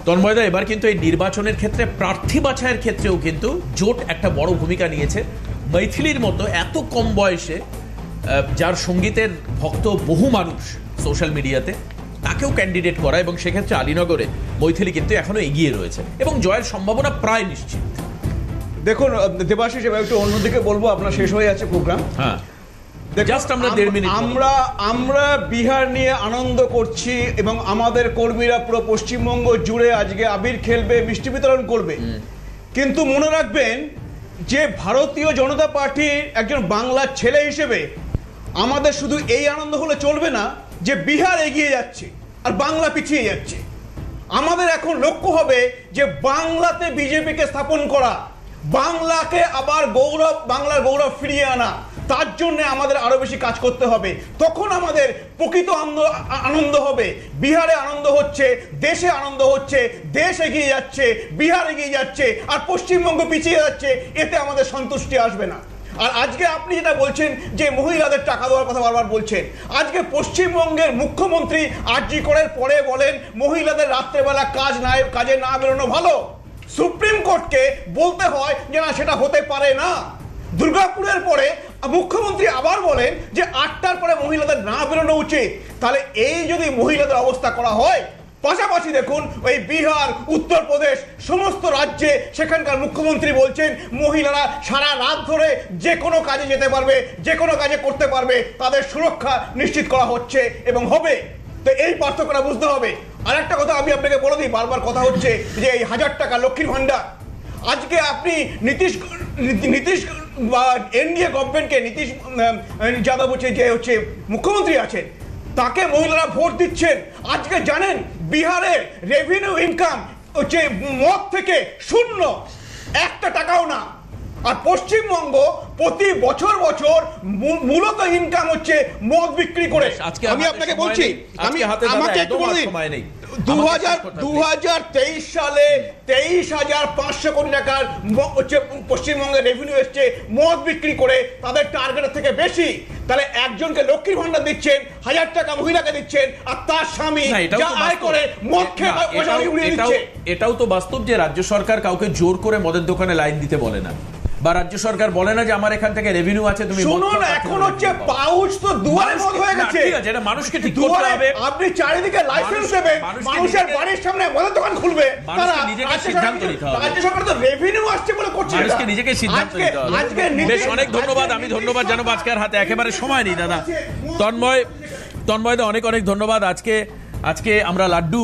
তন্ময়দা, এবার কিন্তু এই নির্বাচনের ক্ষেত্রে প্রার্থী বাছাইয়ের ক্ষেত্রেও কিন্তু জোট একটা বড় ভূমিকা নিয়েছে। মৈথিলির মতো এত কম বয়সে যার সঙ্গীতের ভক্ত বহু মানুষ সোশ্যাল মিডিয়াতে, তাকেও ক্যান্ডিডেট করা, এবং সেক্ষেত্রে আলীনগরে মৈথিলি কিন্তু এখনো এগিয়ে রয়েছে এবং জয়ের সম্ভাবনা প্রায় নিশ্চিত। দেখুন দেবাশিস, এবার একটু অন্যদিকে বলবো, আপনার শেষ হয়ে যাচ্ছে প্রোগ্রাম। হ্যাঁ, জাস্ট আমরা 1.5 মিনিট। আমরা বিহার নিয়ে আনন্দ করছি এবং আমাদের কর্মীরা পুরো পশ্চিমবঙ্গ জুড়ে আজকে আবির খেলবে, মিষ্টি বিতরণ করবে, কিন্তু মনে রাখবেন যে ভারতীয় জনতা পার্টির একজন বাংলার ছেলে হিসেবে আমাদের শুধু এই আনন্দ হলে চলবে না যে বিহার এগিয়ে যাচ্ছে আর বাংলা পিছিয়ে যাচ্ছে। আমাদের এখন লক্ষ্য হবে যে বাংলাতে বিজেপিকে স্থাপন করা, বাংলাকে আবার বাংলার গৌরব ফিরিয়ে আনা। তার জন্য আমাদের আরো বেশি কাজ করতে হবে, তখন আমাদের প্রকৃত আনন্দ হবে। বিহারে আনন্দ হচ্ছে, দেশে আনন্দ হচ্ছে, দেশ এগিয়ে যাচ্ছে, বিহার এগিয়ে যাচ্ছে, আর পশ্চিমবঙ্গ পিছিয়ে যাচ্ছে, এতে আমাদের সন্তুষ্টি আসবে না। আর আজকে আপনি যেটা বলছেন যে মহিলাদের টাকা দেওয়ার কথা বারবার বলছেন, আজকে পশ্চিমবঙ্গের মুখ্যমন্ত্রী আরজি করের পরে বলেন মহিলাদের রাত্রেবেলা কাজে না বেরোনো ভালো। সুপ্রিম কোর্টকে বলতে হয় যে না, সেটা হতে পারে না। দুর্গাপুরের পরে মুখ্যমন্ত্রী আবার বলেন যে 8টার পরে মহিলাদের না বেরোনো উচিত। তাহলে এই যদি মহিলাদের অবস্থা করা হয়, পাশাপাশি দেখুন ওই বিহার, উত্তরপ্রদেশ, সমস্ত রাজ্যে সেখানকার মুখ্যমন্ত্রী বলছেন মহিলারা সারা রাত ধরে যে কোনো কাজে যেতে পারবে, যে কোনো কাজে করতে পারবে, তাদের সুরক্ষা নিশ্চিত করা হচ্ছে এবং হবে। তো এই পার্থক্যটা বুঝতে হবে। আর একটা কথা আমি আপনাকে বলে দিই, বারবার কথা হচ্ছে যে এই 1000 টাকা লক্ষ্মীর ভান্ডার। আজকে আপনি নীতিশ বা এনডিএ গভর্নমেন্টকে, নীতিশ যাদব হচ্ছে মুখ্যমন্ত্রী আছেন, তাকে মহিলারা ভোট দিচ্ছেন। আজকে জানেন বিহারের রেভিনিউ ইনকাম হচ্ছে মদ থেকে 0, 1 টাকাও না। আর পশ্চিমবঙ্গ প্রতি বছর মূলত ইনকাম হচ্ছে মদ বিক্রি করে। আমি আপনাকে বলছি, আমাকে একটু বলে দিন, 2023 সালে 23,500 কোটি টাকার হচ্ছে পশ্চিমবঙ্গের রেভিনিউ এসছে মদ বিক্রি করে, তাদের টার্গেটের থেকে বেশি। তাহলে একজনকে লক্ষ্মীর ভান্ডার দিচ্ছেন, 1000 টাকা মহিলাকে দিচ্ছেন, আর তার স্বামী যা আয় করে মদ খেয়ে পয়সা উড়িয়ে দিচ্ছে। এটাও তো বাস্তব যে রাজ্য সরকার কাউকে জোর করে মদের দোকানে লাইন দিতে বলে না, বা রাজ্য সরকার বলে না যে আমার এখান থেকে রেভিনিউ আছে, তুমি শুনুন। এখন হচ্ছে পাউচ তো দুয়ারে মদ হয়ে গেছে। ঠিক আছে, এটা মানুষকে ঠিক করতে হবে। আপনি চারিদিকে লাইসেন্স দেবেন, মানুষের বাড়ির সামনে মদের দোকান খুলবে, তারা নিজেকে সিদ্ধান্ত নিতে হবে। রাজ্য সরকার তো রেভিনিউ আসছে বলে করছে, মানুষকে নিজেকে সিদ্ধান্ত নিতে হবে। আজকে বেশ, অনেক ধন্যবাদ। আমি ধন্যবাদ জানাবো, আজকে আর হাতে একেবারে সময় নেই দাদা। তন্ময়দা অনেক অনেক ধন্যবাদ। আজকে আমরা লাড্ডু